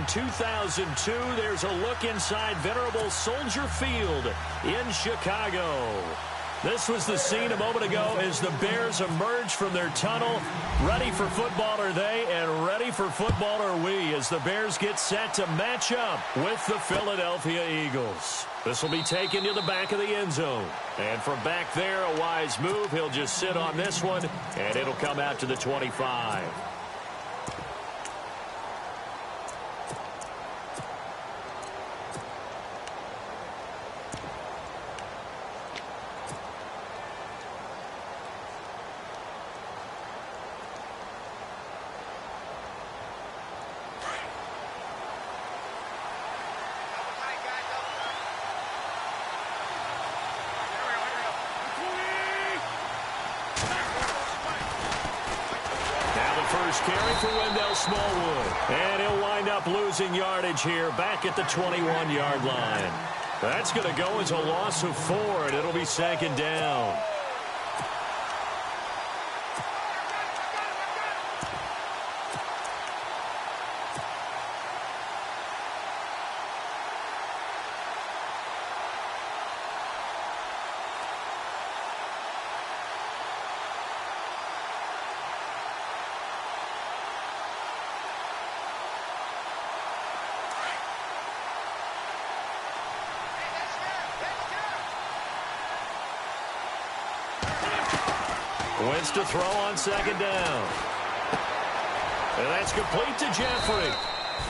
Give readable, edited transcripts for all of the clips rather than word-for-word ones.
2002, there's a look inside venerable Soldier Field in Chicago. This was the scene a moment ago as the Bears emerged from their tunnel. Ready for football are they, and ready for football are we, as the Bears get set to match up with the Philadelphia Eagles. This will be taken to the back of the end zone. And from back there, a wise move. He'll just sit on this one, and it'll come out to the 25. Carry for Wendell Smallwood. And he'll wind up losing yardage here back at the 21-yard line. That's going to go as a loss of 4, and it'll be second down. Wentz to throw on second down. And that's complete to Jeffrey.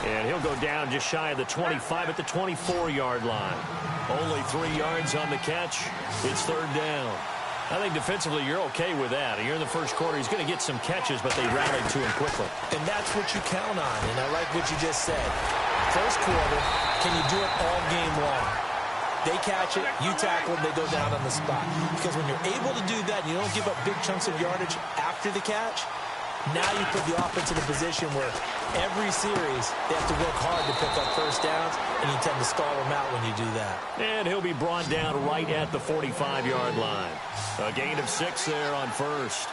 And he'll go down just shy of the 25 at the 24-yard line. Only 3 yards on the catch. It's third down. I think defensively you're okay with that. Here in the first quarter, he's going to get some catches, but they rallied to him quickly. And that's what you count on, and I like what you just said. First quarter, can you do it all game long? They catch it, you tackle them, they go down on the spot. Because when you're able to do that and you don't give up big chunks of yardage after the catch, now you put the offense in a position where every series they have to work hard to pick up first downs, and you tend to stall them out when you do that. And he'll be brought down right at the 45-yard line. A gain of 6 there on first.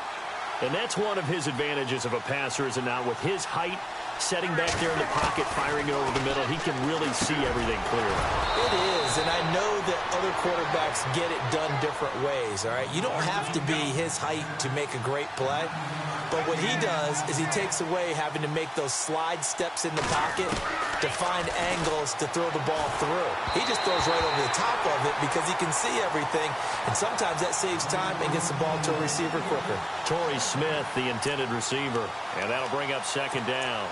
And that's one of his advantages of a passer, is it not? With his height, setting back there in the pocket, firing over the middle, he can really see everything clearly. It is, and I know that other quarterbacks get it done different ways, all right? You don't have to be his height to make a great play. But what he does is he takes away having to make those slide steps in the pocket to find angles to throw the ball through. He just throws right over the top of it because he can see everything, and sometimes that saves time and gets the ball to a receiver quicker. Torrey Smith, the intended receiver, and that'll bring up second down.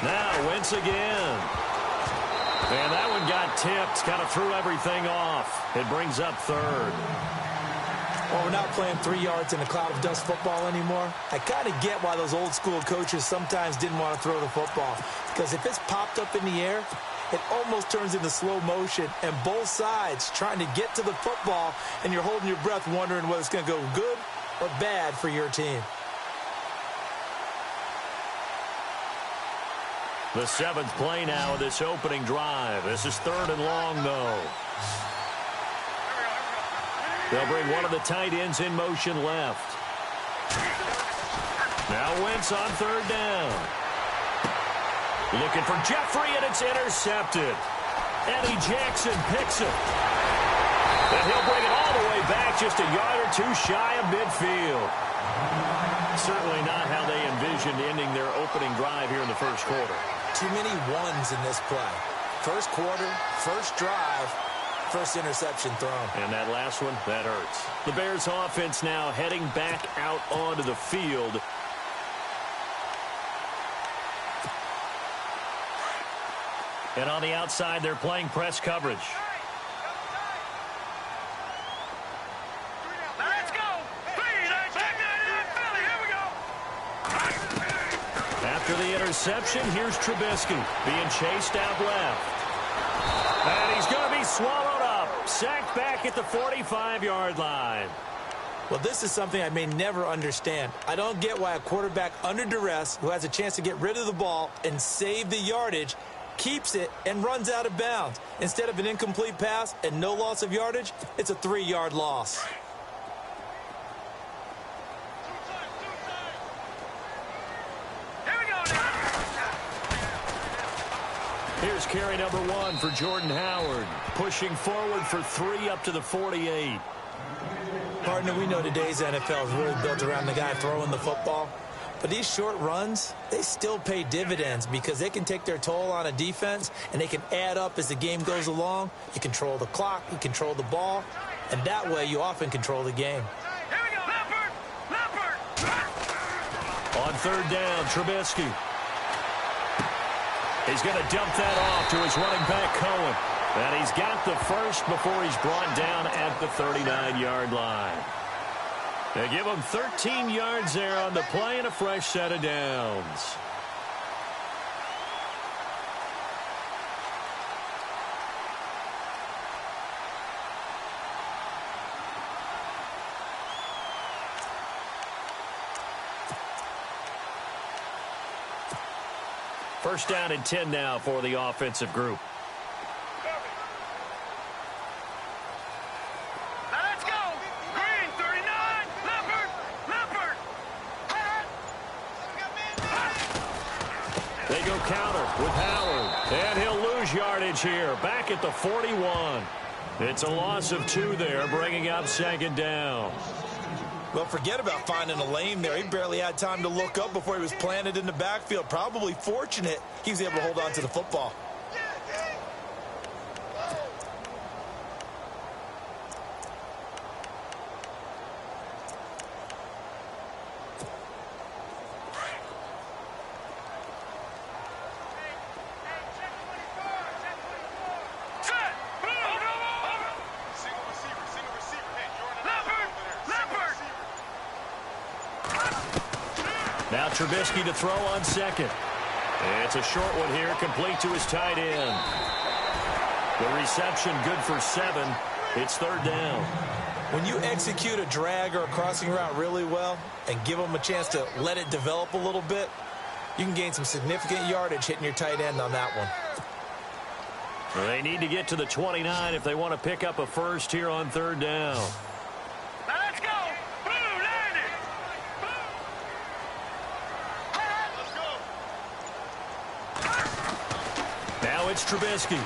Now Wentz again. And that one got tipped, kind of threw everything off. It brings up third. Well, we're not playing 3 yards in a cloud of dust football anymore. I kind of get why those old school coaches sometimes didn't want to throw the football. Because if it's popped up in the air, it almost turns into slow motion. And both sides trying to get to the football, and you're holding your breath wondering whether it's going to go good or bad for your team. The 7th play now of this opening drive. This is third and long, though. They'll bring one of the tight ends in motion left. Now Wentz on third down. Looking for Jeffrey, and it's intercepted. Eddie Jackson picks it. And he'll bring it all the way back, just a yard or 2 shy of midfield. Certainly not how they envisioned ending their opening drive here in the first quarter. Too many ones in this play. First quarter, first drive, first interception thrown. And that last one, that hurts. The Bears offense now heading back out onto the field. And on the outside, they're playing press coverage. After the interception, here's Trubisky being chased out left. And he's going to be swallowed up. Sacked back at the 45-yard line. Well, this is something I may never understand. I don't get why a quarterback under duress who has a chance to get rid of the ball and save the yardage keeps it and runs out of bounds. Instead of an incomplete pass and no loss of yardage, it's a 3-yard loss. Here's carry number 1 for Jordan Howard. Pushing forward for 3 up to the 48. Partner, we know today's NFL is really built around the guy throwing the football. But these short runs, they still pay dividends because they can take their toll on a defense and they can add up as the game goes along. You control the clock, you control the ball, and that way you often control the game. Here we go. Leopard! On 3rd down, Trubisky. He's going to dump that off to his running back, Cohen. And he's got the first before he's brought down at the 39-yard line. They give him 13 yards there on the play and a fresh set of downs. First down and 10 now for the offensive group. Now let's go. Green, 39. Leopard. They go counter with Howard. And he'll lose yardage here. Back at the 41. It's a loss of 2 there, bringing up 2nd down. Well, forget about finding a lane there. He barely had time to look up before he was planted in the backfield. Probably fortunate he was able to hold on to the football. Now Trubisky to throw on 2nd. It's a short one here, complete to his tight end. The reception good for 7. It's 3rd down. When you execute a drag or a crossing route really well and give them a chance to let it develop a little bit, you can gain some significant yardage hitting your tight end on that one. They need to get to the 29 if they want to pick up a first here on 3rd down. It's Trubisky.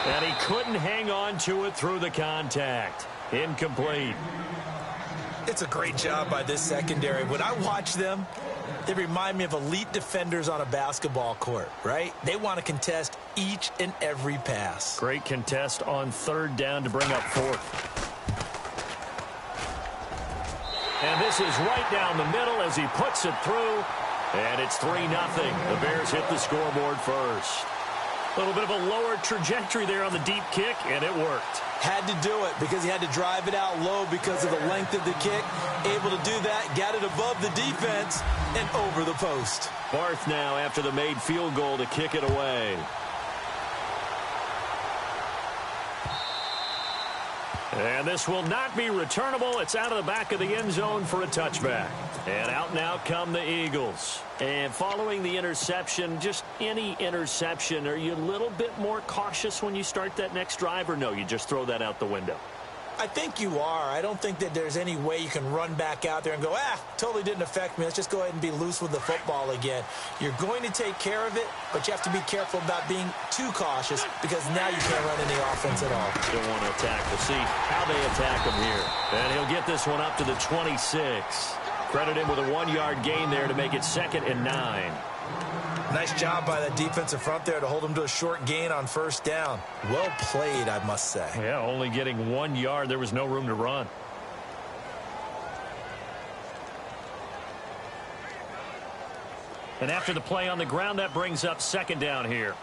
And he couldn't hang on to it through the contact. Incomplete. It's a great job by this secondary. When I watch them, they remind me of elite defenders on a basketball court, right? They want to contest each and every pass. Great contest on 3rd down to bring up 4th. And this is right down the middle as he puts it through. And it's 3-0. The Bears hit the scoreboard first. A little bit of a lower trajectory there on the deep kick, and it worked. Had to do it because he had to drive it out low because of the length of the kick. Able to do that, got it above the defense, and over the post. Barth now after the made field goal to kick it away. And this will not be returnable. It's out of the back of the end zone for a touchback. And out now come the Eagles. And following the interception, just any interception, are you a little bit more cautious when you start that next drive, or no, you just throw that out the window? I think you are. I don't think that there's any way you can run back out there and go, totally didn't affect me. Let's just go ahead and be loose with the football again. You're going to take care of it, but you have to be careful about being too cautious because now you can't run any offense at all. Don't want to attack. We'll see how they attack him here. And he'll get this one up to the 26. Credit him with a 1-yard gain there to make it 2nd and 9. Nice job by that defensive front there to hold him to a short gain on 1st down. Well played, I must say. Yeah, only getting 1 yard. There was no room to run. And after the play on the ground, that brings up 2nd down here.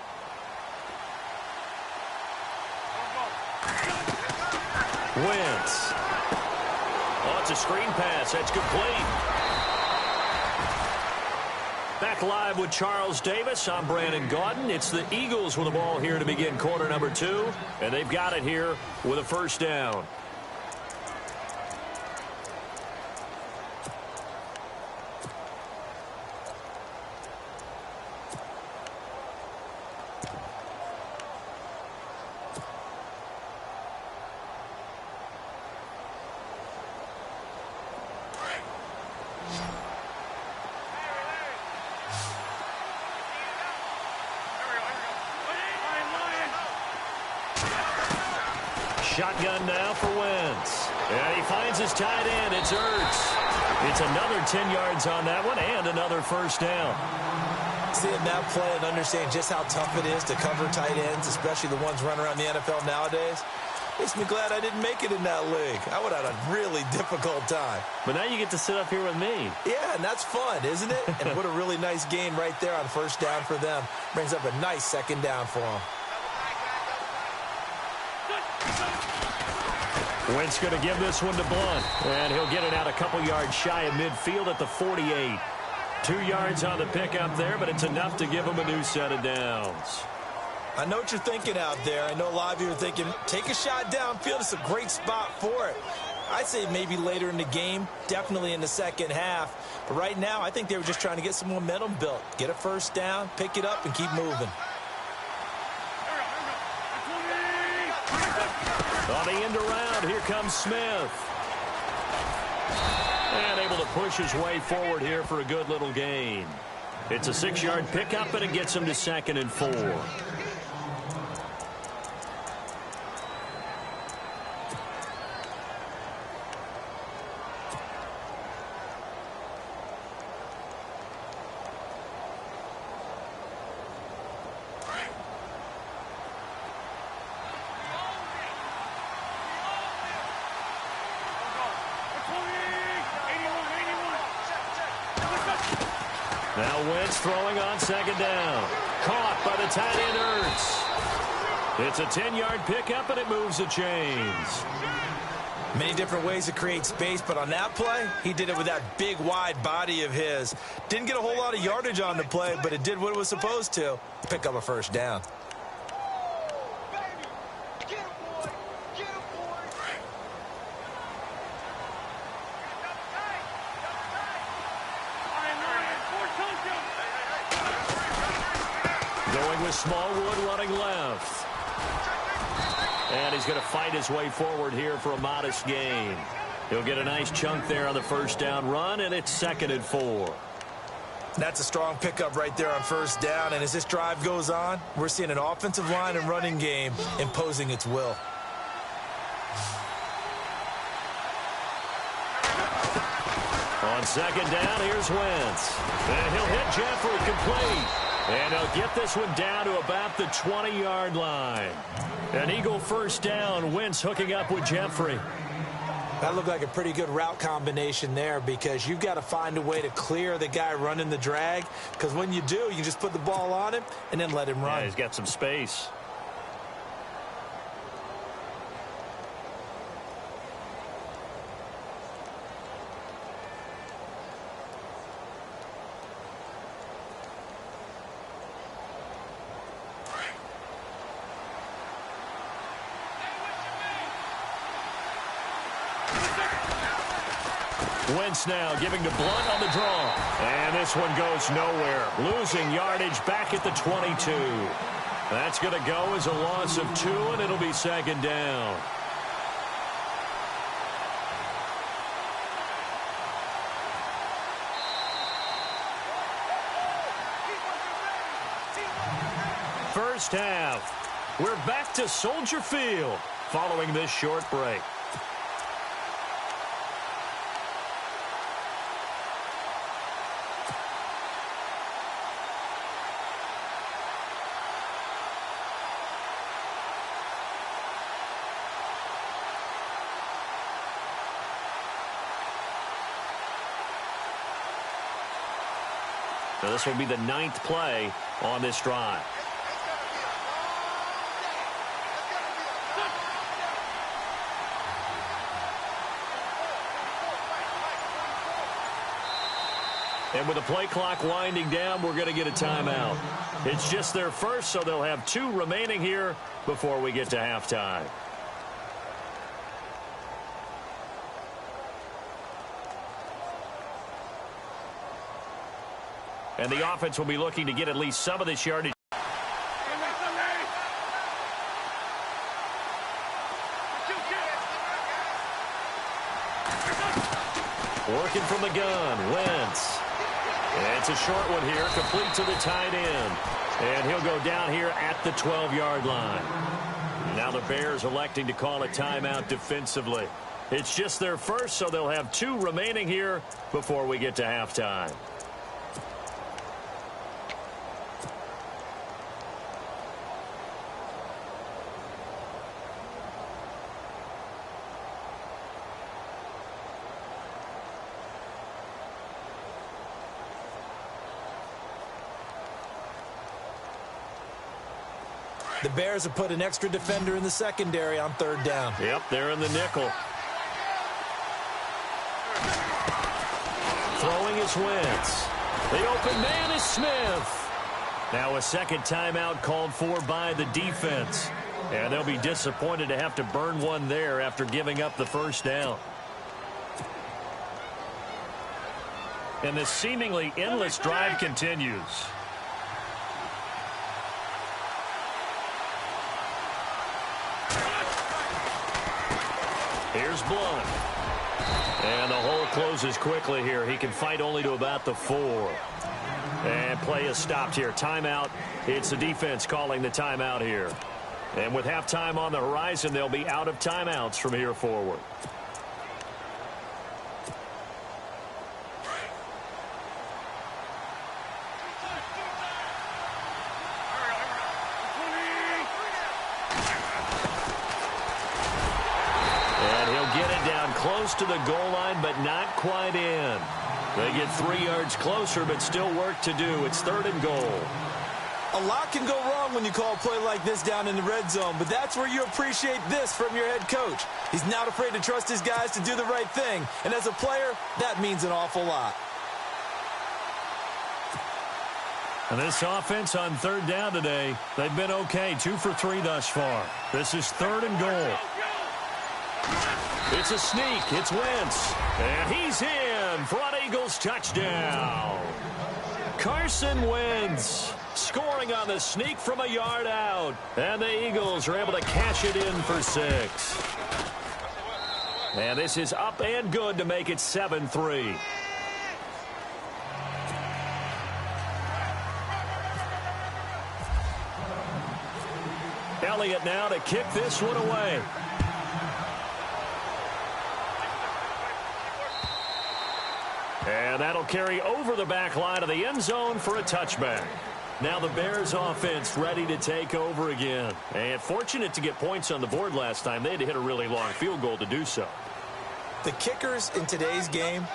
Wentz. Oh, it's a screen pass. That's complete. Back live with Charles Davis. I'm Brandon Gaudin. It's the Eagles with the ball here to begin quarter number 2. And they've got it here with a 1st down. Shotgun now for Wentz. And he finds his tight end. It's Ertz. It's another 10 yards on that one and another first down. Seeing that play and understanding just how tough it is to cover tight ends, especially the ones running around the NFL nowadays, makes me glad I didn't make it in that league. I would have had a really difficult time. But now you get to sit up here with me. Yeah, and that's fun, isn't it? And what a really nice game right there on first down for them. Brings up a nice second down for them. Wentz going to give this one to Blunt. And he'll get it out a couple yards shy of midfield at the 48. 2 yards on the pickup there, but it's enough to give him a new set of downs. I know what you're thinking out there. I know a lot of you are thinking, take a shot downfield. It's a great spot for it. I'd say maybe later in the game, definitely in the second half. But right now, I think they were just trying to get some momentum built. Get a first down, pick it up, and keep moving. On the end around, here comes Smith. And able to push his way forward here for a good little gain. It's a 6-yard pickup, and it gets him to 2nd and 4. Now Wentz throwing on 2nd down. Caught by the tight end Ertz. It's a 10-yard pickup, and it moves the chains. Many different ways to create space, but on that play, he did it with that big, wide body of his. Didn't get a whole lot of yardage on the play, but it did what it was supposed to. Pick up a first down. Going with Smallwood running left. And he's going to fight his way forward here for a modest gain. He'll get a nice chunk there on the first down run, and it's 2nd and 4. That's a strong pickup right there on first down, and as this drive goes on, we're seeing an offensive line and running game imposing its will. On 2nd down, here's Wentz. And he'll hit Jeffrey complete. And he'll get this one down to about the 20-yard line. An Eagle first down. Wentz hooking up with Jeffrey. That looked like a pretty good route combination there because you've got to find a way to clear the guy running the drag. Because when you do, you just put the ball on him and then let him run. Yeah, he's got some space. Wentz now giving to Blunt on the draw. And this one goes nowhere. Losing yardage back at the 22. That's going to go as a loss of 2, and it'll be 2nd down. First half. We're back to Soldier Field following this short break. So this will be the 9th play on this drive. And with the play clock winding down, we're going to get a timeout. It's just their first, so they'll have 2 remaining here before we get to halftime. And the offense will be looking to get at least some of this yardage. Working from the gun, Wentz. And it's a short one here, complete to the tight end. And he'll go down here at the 12-yard line. Now the Bears electing to call a timeout defensively. It's just their first, so they'll have 2 remaining here before we get to halftime. The Bears have put an extra defender in the secondary on 3rd down. Yep, they're in the nickel. Throwing is Wentz. The open man is Smith. Now a second timeout called for by the defense. And they'll be disappointed to have to burn one there after giving up the first down. And this seemingly endless drive continues. Here's Blunt. And the hole closes quickly here. He can fight only to about the 4. And play is stopped here. Timeout. It's the defense calling the timeout here. And with halftime on the horizon, they'll be out of timeouts from here forward. Close to the goal line, but not quite in. They get 3 yards closer, but still work to do. It's 3rd and goal. A lot can go wrong when you call a play like this down in the red zone, but that's where you appreciate this from your head coach. He's not afraid to trust his guys to do the right thing, and as a player, that means an awful lot. And this offense on 3rd down today, they've been okay. 2 for 3 thus far. This is 3rd and goal. It's a sneak. It's Wentz. And he's in for an Eagles touchdown. Carson Wentz scoring on the sneak from a yard out. And the Eagles are able to cash it in for 6. And this is up and good to make it 7-3. Elliott now to kick this one away. And that'll carry over the back line of the end zone for a touchback. Now the Bears offense ready to take over again. And fortunate to get points on the board last time. They had to hit a really long field goal to do so. The kickers in today's game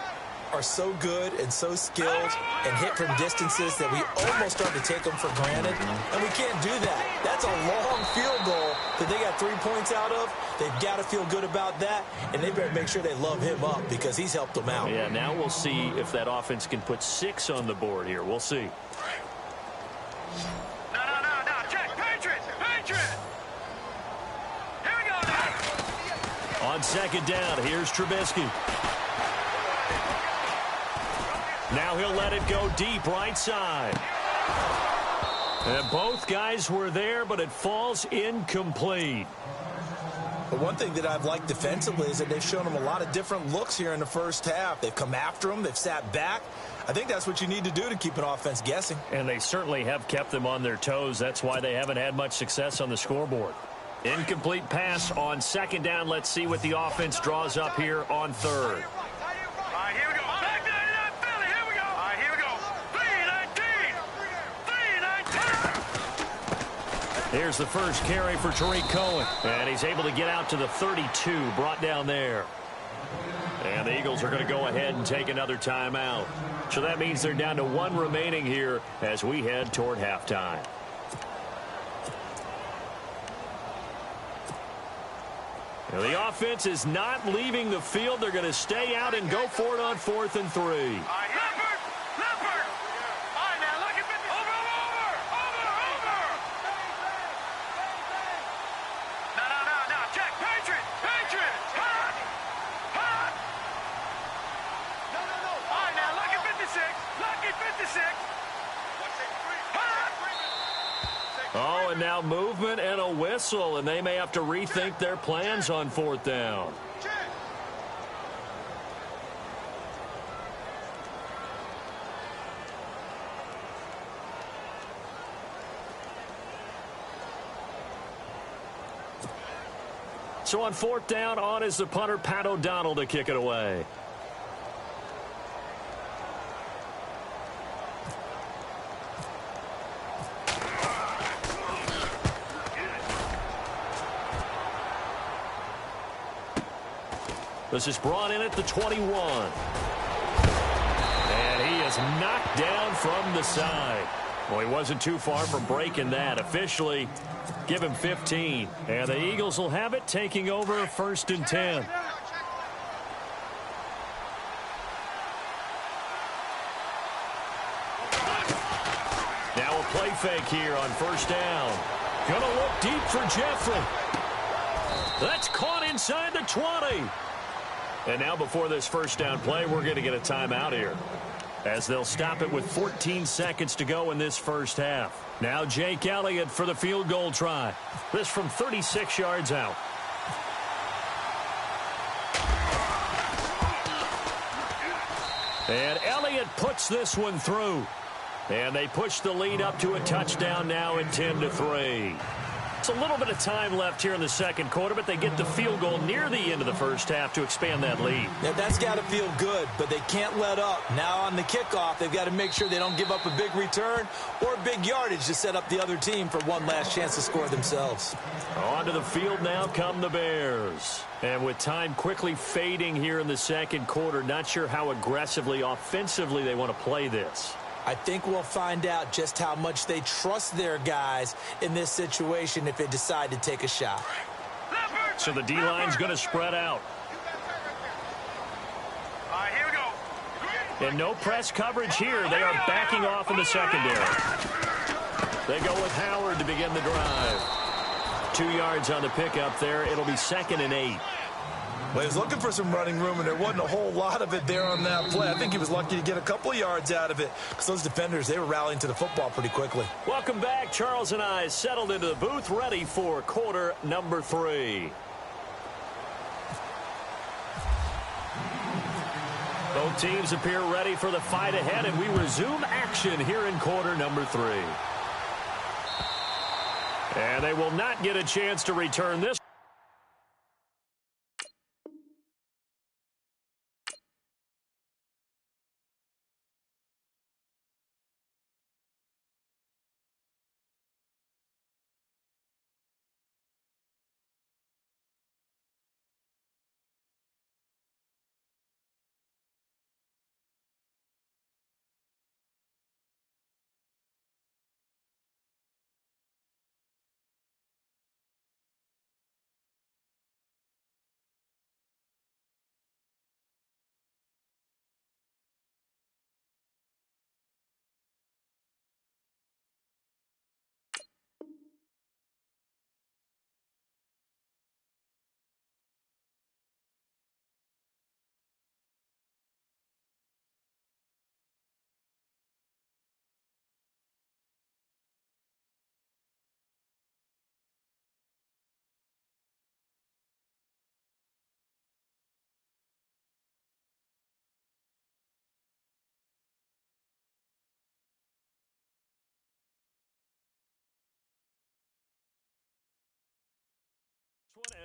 are so good and so skilled and hit from distances that we almost start to take them for granted. And we can't do that. That's a long field goal that they got 3 points out of. They've got to feel good about that, and they better make sure they love him up because he's helped them out. Yeah, now we'll see if that offense can put 6 on the board here. We'll see. No. Check. Patriots. Here we go now. On 2nd down, here's Trubisky. Now he'll let it go deep right side. And both guys were there, but it falls incomplete. But one thing that I've liked defensively is that they've shown them a lot of different looks here in the first half. They've come after them. They've sat back. I think that's what you need to do to keep an offense guessing. And they certainly have kept them on their toes. That's why they haven't had much success on the scoreboard. Incomplete pass on 2nd down. Let's see what the offense draws up here on 3rd. All right, here we go. Back to 99 Philly. Here we go. All right, here we go. 3-19. Here's the first carry for Tariq Cohen. And he's able to get out to the 32, brought down there. And the Eagles are going to go ahead and take another timeout. So that means they're down to 1 remaining here as we head toward halftime. Now the offense is not leaving the field. They're going to stay out and go for it on 4th and 3. All right, Leopard. All right, now look at it. Over. No. Check. Patriots. Hot. No. All right, now look at 56. Lucky 56. Oh, and now movement and a whistle, and they may have to rethink their plans on 4th down. So on fourth down, on is the punter, Pat O'Donnell, to kick it away. This is brought in at the 21. And he is knocked down from the side. Well, he wasn't too far from breaking that. Officially, give him 15. And the Eagles will have it, taking over first and 10. Now a play fake here on first down. Gonna look deep for Jeffrey. That's caught inside the 20. And now before this first down play, we're going to get a timeout here, as they'll stop it with 14 seconds to go in this first half. Now Jake Elliott for the field goal try. This from 36 yards out. And Elliott puts this one through. And they push the lead up to a touchdown now at 10-3. It's a little bit of time left here in the second quarter, but they get the field goal near the end of the first half to expand that lead. Yeah, that's got to feel good, but they can't let up. Now on the kickoff, they've got to make sure they don't give up a big return or big yardage to set up the other team for one last chance to score themselves. Onto the field now come the Bears. And with time quickly fading here in the second quarter, not sure how aggressively, offensively they want to play this. I think we'll find out just how much they trust their guys in this situation if they decide to take a shot. So the D-line's going to spread out. All right, here we go. And no press coverage here. They are backing off in the secondary. They go with Howard to begin the drive. 2 yards on the pickup there. It'll be 2nd and 8. Well, he was looking for some running room, and there wasn't a whole lot of it there on that play. I think he was lucky to get a couple yards out of it, because those defenders, they were rallying to the football pretty quickly. Welcome back. Charles and I settled into the booth, ready for quarter number 3. Both teams appear ready for the fight ahead, and we resume action here in quarter number 3. And they will not get a chance to return this.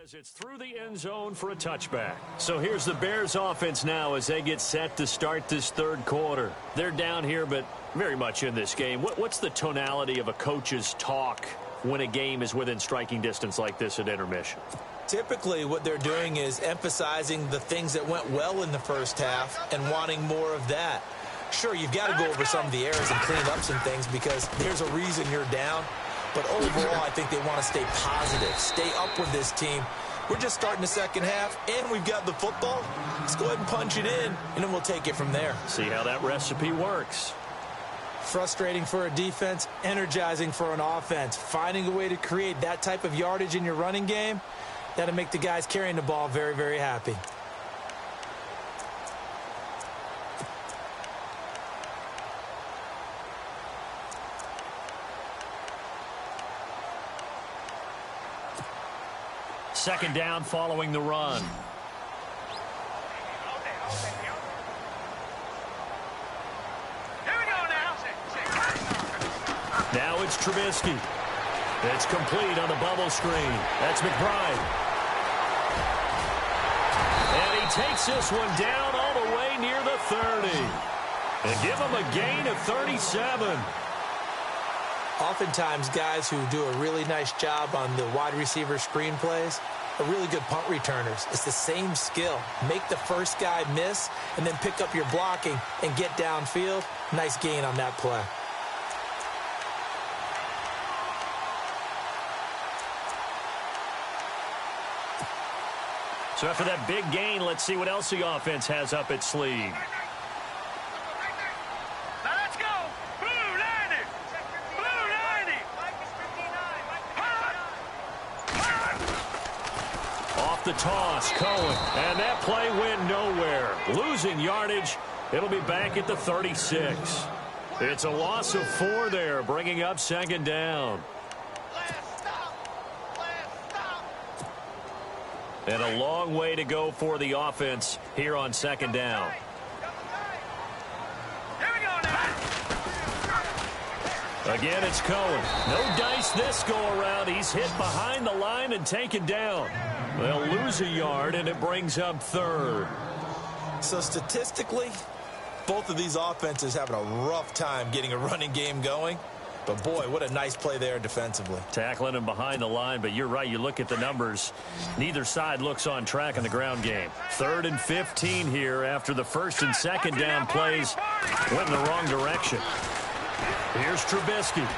As it's through the end zone for a touchback. So here's the Bears offense now as they get set to start this third quarter. They're down here, but very much in this game. What's the tonality of a coach's talk when a game is within striking distance like this at intermission? Typically, what they're doing is emphasizing the things that went well in the first half and wanting more of that. Sure, you've got to go over some of the errors and clean up some things because there's a reason you're down. But overall, I think they want to stay positive, stay up with this team. We're just starting the second half, and we've got the football. Let's go ahead and punch it in, and then we'll take it from there. See how that recipe works. Frustrating for a defense, energizing for an offense. Finding a way to create that type of yardage in your running game, that'll make the guys carrying the ball very, very happy. Second down following the run. Here we go now. Now it's Trubisky. It's complete on the bubble screen. That's McBride. takes this one down all the way near the 30. And give him a gain of 37. Oftentimes, guys who do a really nice job on the wide receiver screen plays are really good punt returners. It's the same skill. Make the first guy miss and then pick up your blocking and get downfield. Nice gain on that play. So after that big gain, let's see what else the offense has up its sleeve. Now let's go. Blue 90. Blue 90. Off the toss, Cohen. And that play went nowhere. Losing yardage. It'll be back at the 36. It's a loss of 4 there, bringing up second down. And a long way to go for the offense here on second down. Here we go now. Again, it's Cohen. No dice this go-around. He's hit behind the line and taken down. They'll lose a yard, and it brings up third. So statistically, both of these offenses having a rough time getting a running game going. But, boy, what a nice play there defensively. Tackling him behind the line, but you're right. You look at the numbers. Neither side looks on track in the ground game. 3rd and 15 here after the first and second down plays went in the wrong direction. Here's Trubisky.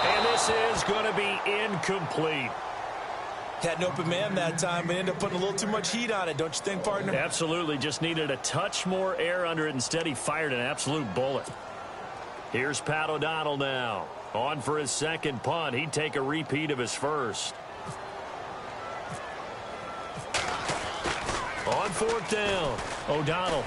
And this is going to be incomplete. Had an open man that time, but ended up putting a little too much heat on it, don't you think, partner? Absolutely. Just needed a touch more air under it. Instead, he fired an absolute bullet. Here's Pat O'Donnell now. On for his second punt. He'd take a repeat of his first. On 4th down, O'Donnell.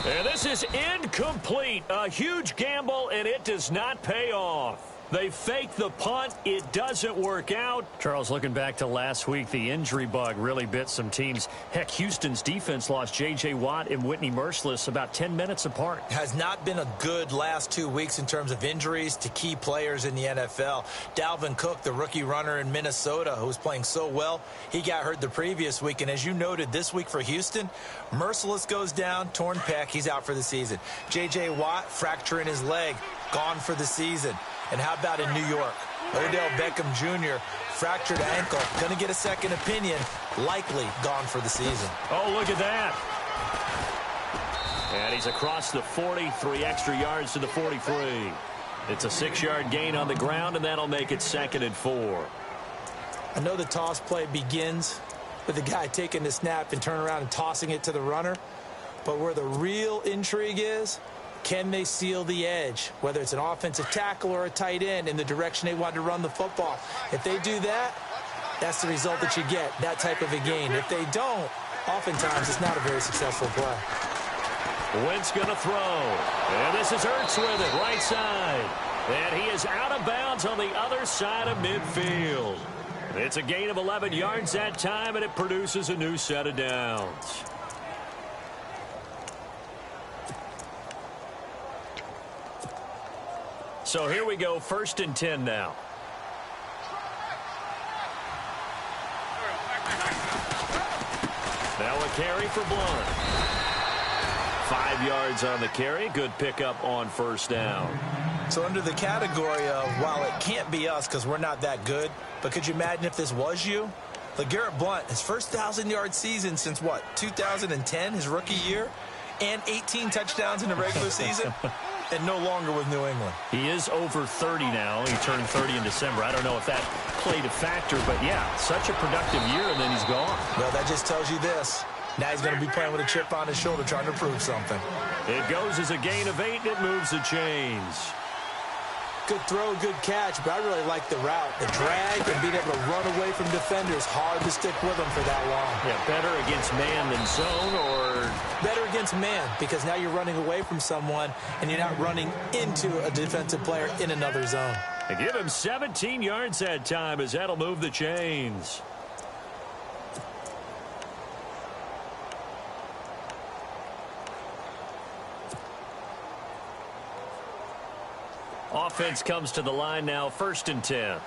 And this is incomplete. A huge gamble, and it does not pay off. They fake the punt. It doesn't work out. Charles, looking back to last week, the injury bug really bit some teams. Heck, Houston's defense lost J.J. Watt and Whitney Merciless about 10 minutes apart. Has not been a good last 2 weeks in terms of injuries to key players in the NFL. Dalvin Cook, the rookie runner in Minnesota, who was playing so well, he got hurt the previous week. And as you noted, this week for Houston, Merciless goes down, torn pec, he's out for the season. J.J. Watt, fracture in his leg, gone for the season. And how about in New York? Odell Beckham Jr., fractured ankle, going to get a second opinion, likely gone for the season. Oh, look at that. And he's across the 40, 3 extra yards to the 43. It's a 6-yard gain on the ground, and that'll make it 2nd and 4. I know the toss play begins with the guy taking the snap and turning around and tossing it to the runner, but where the real intrigue is, can they seal the edge, whether it's an offensive tackle or a tight end, in the direction they want to run the football? If they do that, that's the result that you get, that type of a gain. If they don't, oftentimes it's not a very successful play. Wentz going to throw. And this is Ertz with it, right side. And he is out of bounds on the other side of midfield. It's a gain of 11 yards that time, and it produces a new set of downs. So here we go, 1st and 10 now. Now a carry for Blunt. 5 yards on the carry. Good pickup on 1st down. So under the category of, while it can't be us because we're not that good, but could you imagine if this was you? LeGarrette Blunt, his first 1,000-yard season since, what, 2010, his rookie year, and 18 touchdowns in the regular season? And no longer with New England. He is over 30 now. He turned 30 in December. I don't know if that played a factor, but yeah, such a productive year, and then he's gone. Well, that just tells you this. Now he's going to be playing with a chip on his shoulder trying to prove something. It goes as a gain of 8, and it moves the chains. Good throw, good catch, but I really like the route. The drag and being able to run away from defenders. Hard to stick with them for that long. Yeah, better against man than zone, or better against man, because now you're running away from someone and you're not running into a defensive player in another zone. They give him 17 yards that time, as that'll move the chains. Offense comes to the line now, 1st and 10.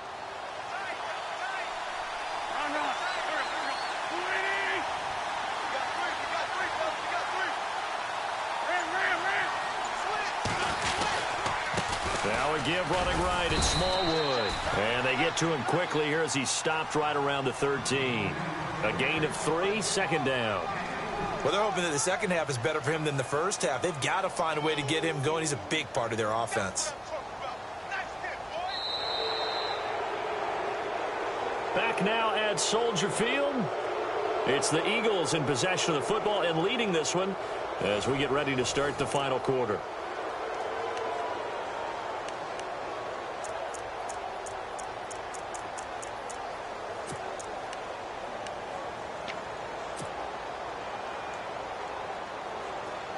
Now a give running right. It's Smallwood. And they get to him quickly here as he stopped right around the 13. A gain of 3, second down. Well, they're hoping that the second half is better for him than the first half. They've got to find a way to get him going. He's a big part of their offense. Back now at Soldier Field. It's the Eagles in possession of the football and leading this one as we get ready to start the final quarter.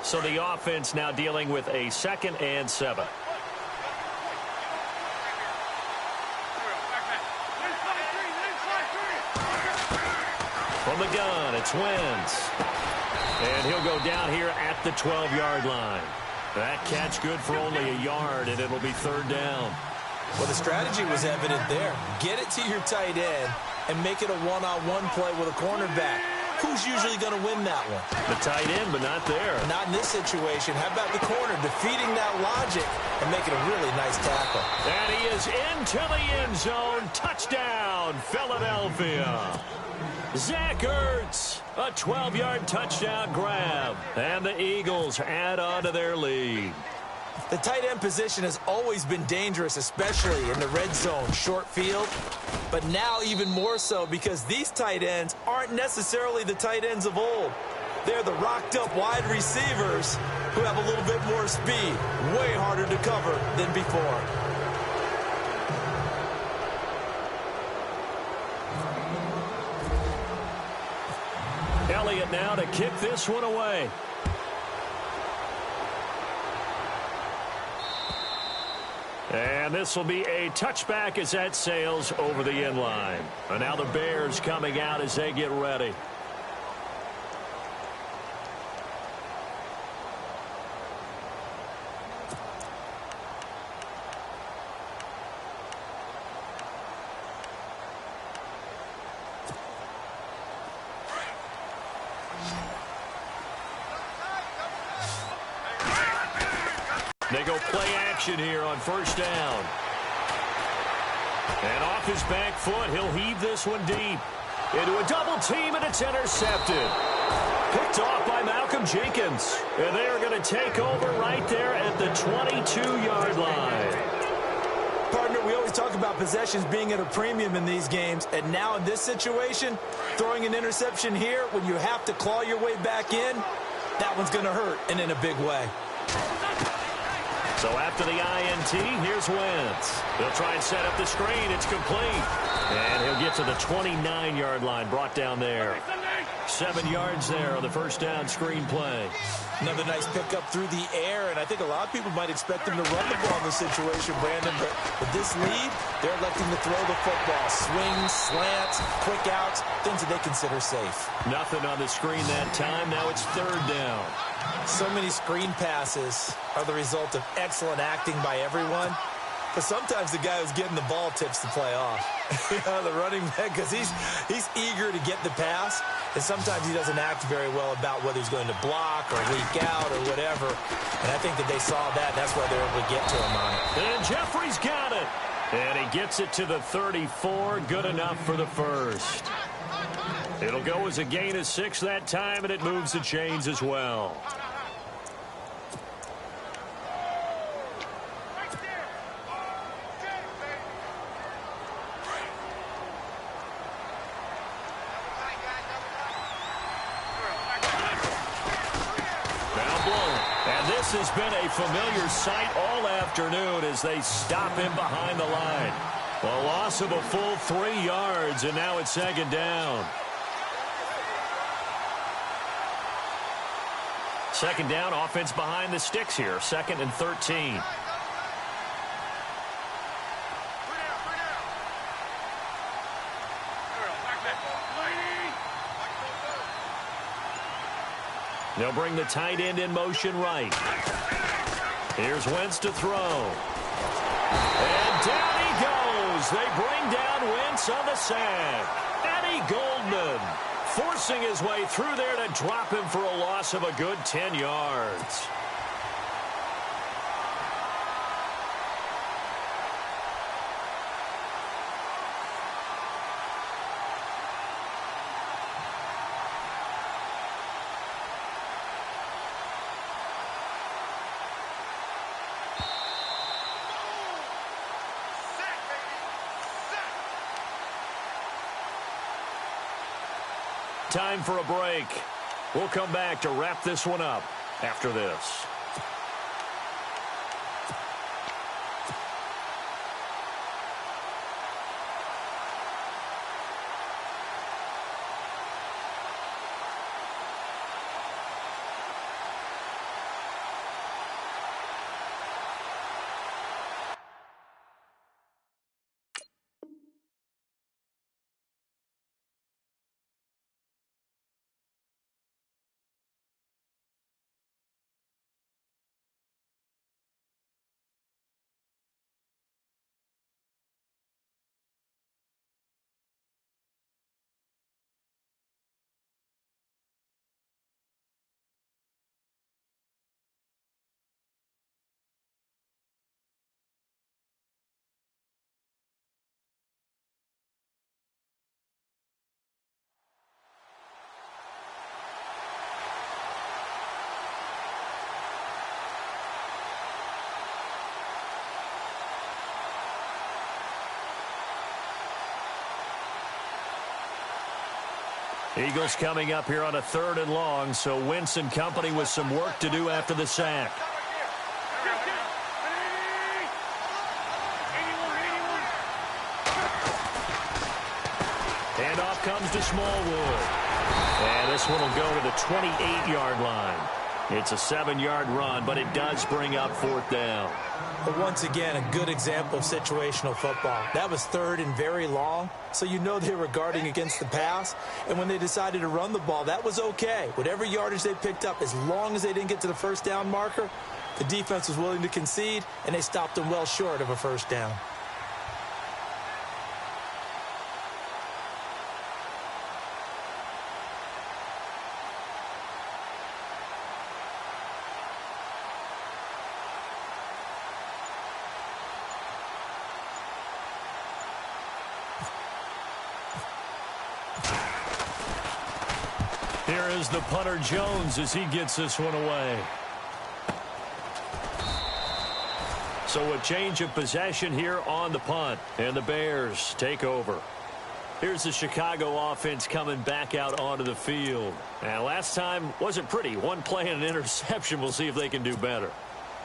So the offense now dealing with a 2nd and 7. From the gun, it's Wentz. And he'll go down here at the 12-yard line. That catch good for only a yard, and it'll be 3rd down. Well, the strategy was evident there. Get it to your tight end and make it a one-on-one play with a cornerback. Who's usually going to win that one? The tight end, but not there. Not in this situation. How about the corner defeating that logic and making a really nice tackle? And he is into the end zone. Touchdown, Philadelphia. Zach Ertz, a 12-yard touchdown grab. And the Eagles add on to their lead. The tight end position has always been dangerous, especially in the red zone, short field. But now even more so because these tight ends aren't necessarily the tight ends of old. They're the rocked-up wide receivers who have a little bit more speed. Way harder to cover than before. Elliott now to kick this one away. And this will be a touchback as that sails over the end line. And now the Bears coming out as they get ready. They go play action here on 1st down. And off his back foot, he'll heave this one deep. Into a double team, and it's intercepted. Picked off by Malcolm Jenkins. And they are going to take over right there at the 22-yard line. Partner, we always talk about possessions being at a premium in these games. And now in this situation, throwing an interception here when you have to claw your way back in, that one's going to hurt, and in a big way. So after the INT, here's Wentz. They'll try and set up the screen. It's complete. And he'll get to the 29-yard line, brought down there. 7 yards there on the 1st down screen play. Another nice pickup through the air, and I think a lot of people might expect him to run the ball in this situation, Brandon. But with this lead, they're electing to throw the football. Swings, slants, quick outs, things that they consider safe. Nothing on the screen that time. Now it's 3rd down. So many screen passes are the result of excellent acting by everyone. But sometimes the guy who's getting the ball tips the play off. The running back, because he's eager to get the pass. And sometimes he doesn't act very well about whether he's going to block or leak out or whatever. And I think that they saw that. That's why they were able to get to him on it. And Jeffrey's got it. And he gets it to the 34. Good enough for the 1st. It'll go as a gain of 6 that time, and it moves the chains as well. This has been a familiar sight all afternoon as they stop him behind the line. A loss of a full 3 yards, and now it's 2nd down. 2nd down, offense behind the sticks here. 2nd and 13. They'll bring the tight end in motion right. Here's Wentz to throw. And down he goes. They bring down Wentz on the sack. Eddie Goldman forcing his way through there to drop him for a loss of a good 10 yards. Time for a break. We'll come back to wrap this one up after this. Eagles coming up here on a 3rd and long, so Wentz and company with some work to do after the sack. Handoff comes to Smallwood. And this one will go to the 28-yard line. It's a 7-yard run, but it does bring up 4th down. But once again, a good example of situational football. That was 3rd and very long, so you know they were guarding against the pass. And when they decided to run the ball, that was okay. Whatever yardage they picked up, as long as they didn't get to the 1st down marker, the defense was willing to concede, and they stopped them well short of a 1st down. Here is the punter Jones as he gets this one away. So a change of possession here on the punt, and the Bears take over. Here's the Chicago offense coming back out onto the field. Now, last time wasn't pretty. One play and an interception. We'll see if they can do better.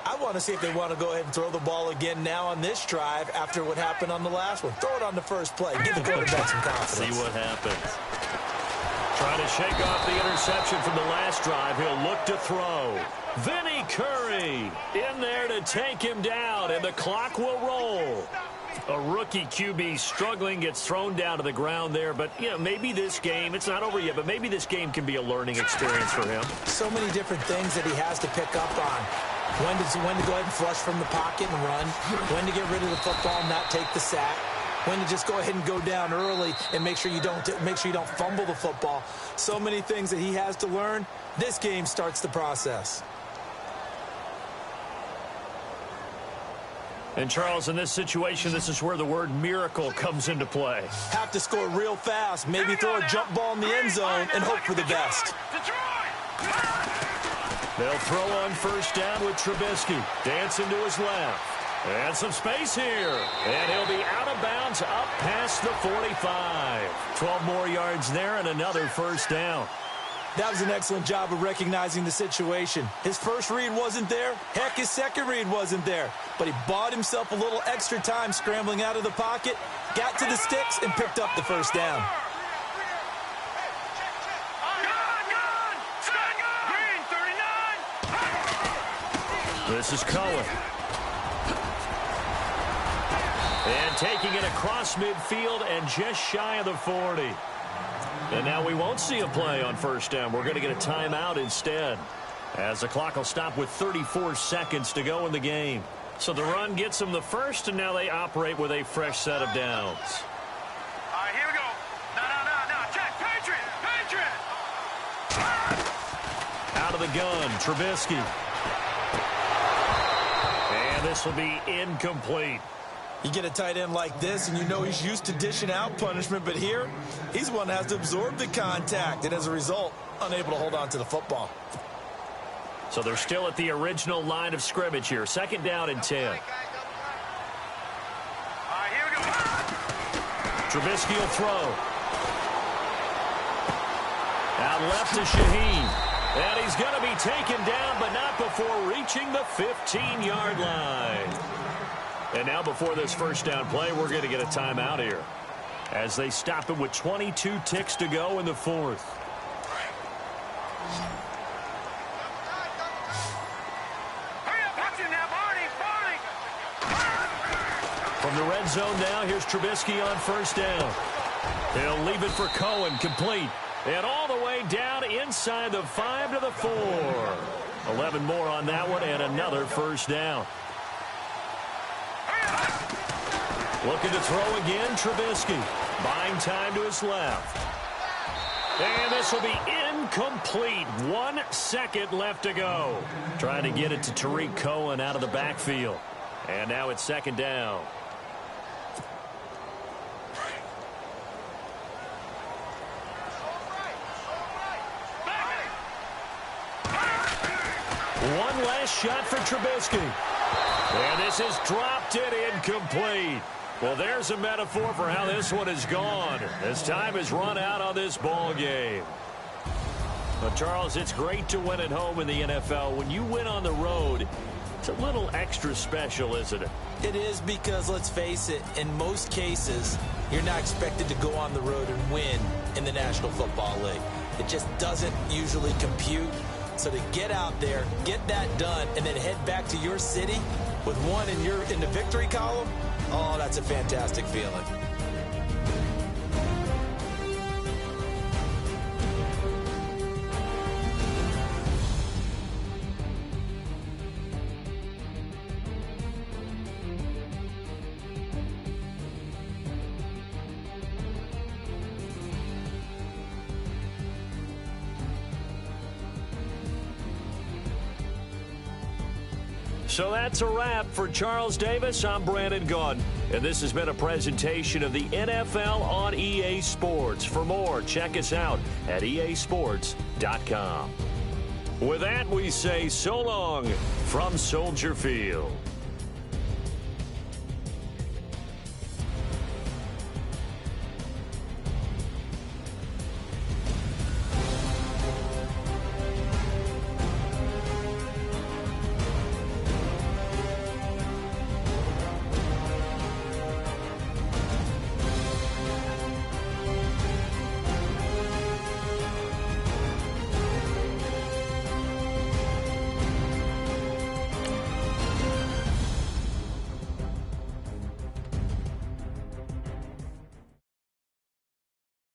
I want to see if they want to go ahead and throw the ball again now on this drive after what happened on the last one. Throw it on the first play. Give the quarterback some confidence. See what happens. Trying to shake off the interception from the last drive. He'll look to throw. Vinny Curry in there to take him down, and the clock will roll. A rookie QB struggling, gets thrown down to the ground there. But, you know, maybe this game, it's not over yet, but maybe this game can be a learning experience for him. So many different things that he has to pick up on. When to go ahead and flush from the pocket and run. When to get rid of the football and not take the sack. When to just go ahead and go down early and make sure you don't fumble the football. So many things that he has to learn. This game starts the process. And, Charles, in this situation, this is where the word miracle comes into play. Have to score real fast. Maybe throw a jump ball in the end zone and hope for the best. They'll throw on 1st down with Trubisky. Dancing to his left. And some space here. And he'll be out of bounds up past the 45. 12 more yards there and another 1st down. That was an excellent job of recognizing the situation. His first read wasn't there. Heck, his second read wasn't there. But he bought himself a little extra time scrambling out of the pocket, got to the sticks, and picked up the 1st down. This is Cohen. And taking it across midfield and just shy of the 40. And now we won't see a play on 1st down. We're going to get a timeout instead, as the clock will stop with 34 seconds to go in the game. So the run gets them the first, and now they operate with a fresh set of downs. All right, here we go. No. Check. Patriot. Out of the gun, Trubisky. And this will be incomplete. You get a tight end like this, and you know he's used to dishing out punishment, but here, he's one that has to absorb the contact, and as a result, unable to hold on to the football. So they're still at the original line of scrimmage here. 2nd down and 10. All right, here we go. Trubisky will throw. Out left to Shaheen. And he's going to be taken down, but not before reaching the 15-yard line. And now before this first down play, we're going to get a timeout here, as they stop him with 22 ticks to go in the fourth. From the red zone now, here's Trubisky on first down. He'll leave it for Cohen, complete. And all the way down inside the 5 to the 4. 11 more on that one, and another first down. Looking to throw again, Trubisky. Buying time to his left. And this will be incomplete. 1 second left to go. Trying to get it to Tariq Cohen out of the backfield. And now it's second down. One last shot for Trubisky. And this is dropped it incomplete. Well, there's a metaphor for how this one is gone. As time has run out on this ball game. But, Charles, it's great to win at home in the NFL. When you win on the road, it's a little extra special, isn't it? It is, because, let's face it, in most cases, you're not expected to go on the road and win in the National Football League. It just doesn't usually compute. So to get out there, get that done, and then head back to your city with one in the victory column, oh, that's a fantastic feeling. So that's a wrap for Charles Davis. I'm Brandon Gaudin, and this has been a presentation of the NFL on EA Sports. For more, check us out at easports.com. With that, we say so long from Soldier Field.